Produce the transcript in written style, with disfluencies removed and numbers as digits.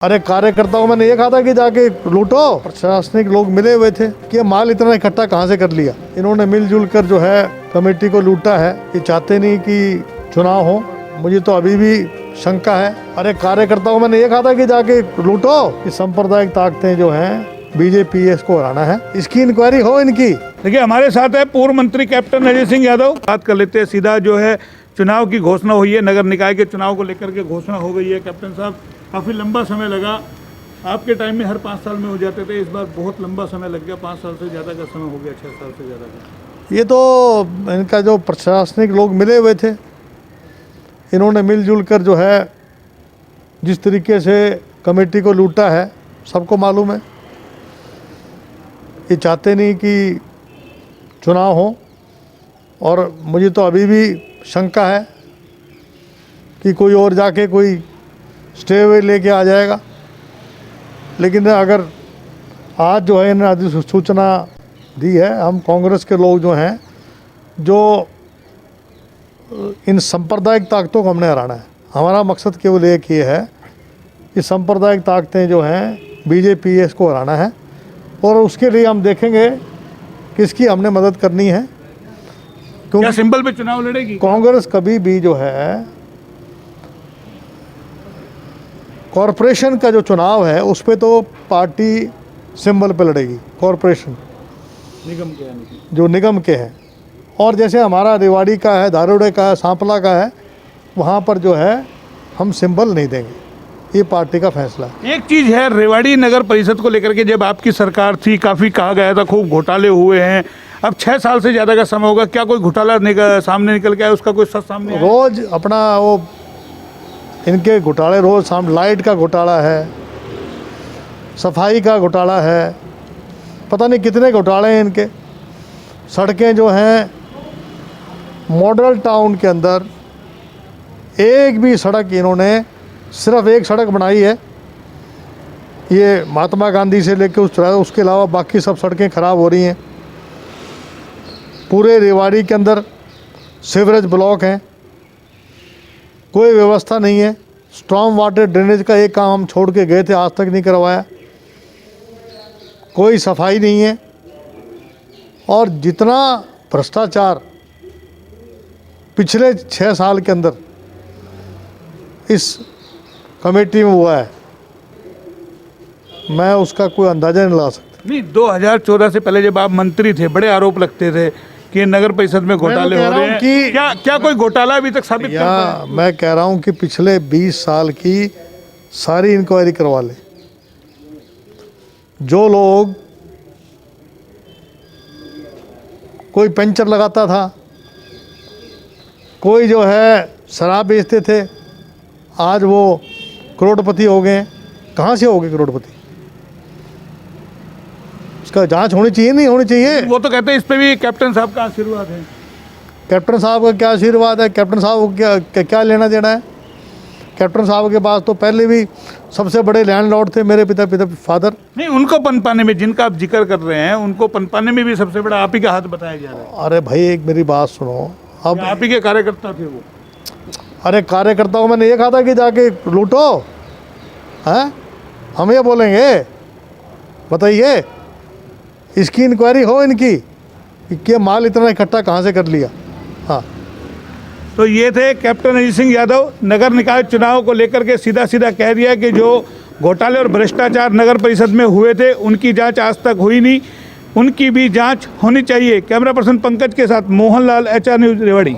अरे कार्यकर्ताओं मैंने ये कहा था कि जाके लूटो। प्रशासनिक लोग मिले हुए थे कि ये माल इतना इकट्ठा कहाँ से कर लिया। इन्होंने मिलजुल कर जो है कमेटी को लूटा है। ये चाहते नहीं कि चुनाव हो। मुझे तो अभी भी शंका है। अरे कार्यकर्ताओं मैंने ये कहा था कि जाके लूटो। कि सांप्रदायिक ताकतें जो हैं बीजेपी इसको हराना है, इसकी इंक्वायरी हो इनकी। देखिए हमारे साथ है पूर्व मंत्री कैप्टन अजय सिंह यादव। बात कर लेते हैं सीधा। जो है चुनाव की घोषणा हुई है, नगर निकाय के चुनाव को लेकर के घोषणा हो गई है। कैप्टन साहब काफ़ी लंबा समय लगा, आपके टाइम में हर 5 साल में हो जाते थे, इस बार बहुत लंबा समय लग गया, 5 साल से ज़्यादा का समय हो गया, 6 साल से ज़्यादा का। ये तो इनका जो प्रशासनिक लोग मिले हुए थे, इन्होंने मिलजुल कर जो है जिस तरीके से कमेटी को लूटा है सबको मालूम है। ये चाहते नहीं कि चुनाव हो और मुझे तो अभी भी शंका है कि कोई और जाके कोई स्टे वे लेके आ जाएगा। लेकिन अगर आज जो है इन्होंने अधिसूचना दी है, हम कांग्रेस के लोग जो हैं जो इन सांप्रदायिक ताकतों को हमने हराना है। हमारा मकसद केवल एक ही है कि सांप्रदायिक ताकतें जो हैं बीजेपी इसको हराना है और उसके लिए हम देखेंगे कि इसकी हमने मदद करनी है। क्या सिंबल पे चुनाव लड़ेगी कांग्रेस? कभी भी जो है कॉरपोरेशन का जो चुनाव है उस पे तो पार्टी सिंबल पे लड़ेगी। कॉरपोरेशन निगम के यानी जो निगम के हैं, और जैसे हमारा रेवाड़ी का है, धारूड़े का है, सांपला का है, वहाँ पर जो है हम सिंबल नहीं देंगे। ये पार्टी का फैसला है। एक चीज़ है, रेवाड़ी नगर परिषद को लेकर के जब आपकी सरकार थी काफ़ी कहा गया था खूब घोटाले हुए हैं। अब 6 साल से ज़्यादा का समय होगा, क्या कोई घोटाला सामने निकल के आया, उसका कोई सच सामने आया? रोज़ अपना वो इनके घोटाले रोज़ सामने। लाइट का घोटाला है, सफाई का घोटाला है, पता नहीं कितने घोटाले हैं इनके। सड़कें जो हैं मॉडल टाउन के अंदर एक भी सड़क, इन्होंने सिर्फ एक सड़क बनाई है, ये महात्मा गांधी से लेकर उसके अलावा बाकी सब सड़कें ख़राब हो रही हैं। पूरे रेवाड़ी के अंदर सीवरेज ब्लॉक हैं, कोई व्यवस्था नहीं है। स्टॉर्म वाटर ड्रेनेज का एक काम हम छोड़ के गए थे, आज तक नहीं करवाया। कोई सफाई नहीं है। और जितना भ्रष्टाचार पिछले 6 साल के अंदर इस कमेटी में हुआ है, मैं उसका कोई अंदाज़ा नहीं लगा सकता। नहीं, 2014 से पहले जब आप मंत्री थे बड़े आरोप लगते थे कि नगर परिषद में घोटाले हो रहे हैं। कि क्या कोई घोटाला अभी तक साबित कर पाया? मैं कह रहा हूं कि पिछले 20 साल की सारी इंक्वायरी करवा ले। जो लोग कोई पंचर लगाता था, कोई जो है शराब बेचते थे, आज वो करोड़पति हो गए। कहाँ से हो गए करोड़पति? इसका जांच होनी चाहिए, नहीं होनी चाहिए? वो तो कहते हैं इस पे भी कैप्टन साहब का आशीर्वाद है। कैप्टन साहब का क्या आशीर्वाद है? कैप्टन साहब को क्या लेना देना है? कैप्टन साहब के पास तो पहले भी सबसे बड़े लैंडलॉर्ड थे मेरे पिता फादर। नहीं, उनको पनपाने में, जिनका आप जिक्र कर रहे हैं, उनको पनपाने में भी सबसे बड़ा आप ही का हाथ बताया जा रहा है। अरे भाई एक मेरी बात सुनो। अब आप ही के कार्यकर्ता थे वो। अरे कार्यकर्ताओं मैंने ये कहा था कि जाके लूटो, हैं? हम ये बोलेंगे? बताइए, इसकी इंक्वायरी हो इनकी कि माल इतना इकट्ठा कहाँ से कर लिया। हाँ, तो ये थे कैप्टन अजय सिंह यादव। नगर निकाय चुनाव को लेकर के सीधा सीधा कह दिया कि जो घोटाले और भ्रष्टाचार नगर परिषद में हुए थे उनकी जांच आज तक हुई नहीं, उनकी भी जांच होनी चाहिए। कैमरा पर्सन पंकज के साथ मोहन लाल, HR न्यूज़ रेवाड़ी।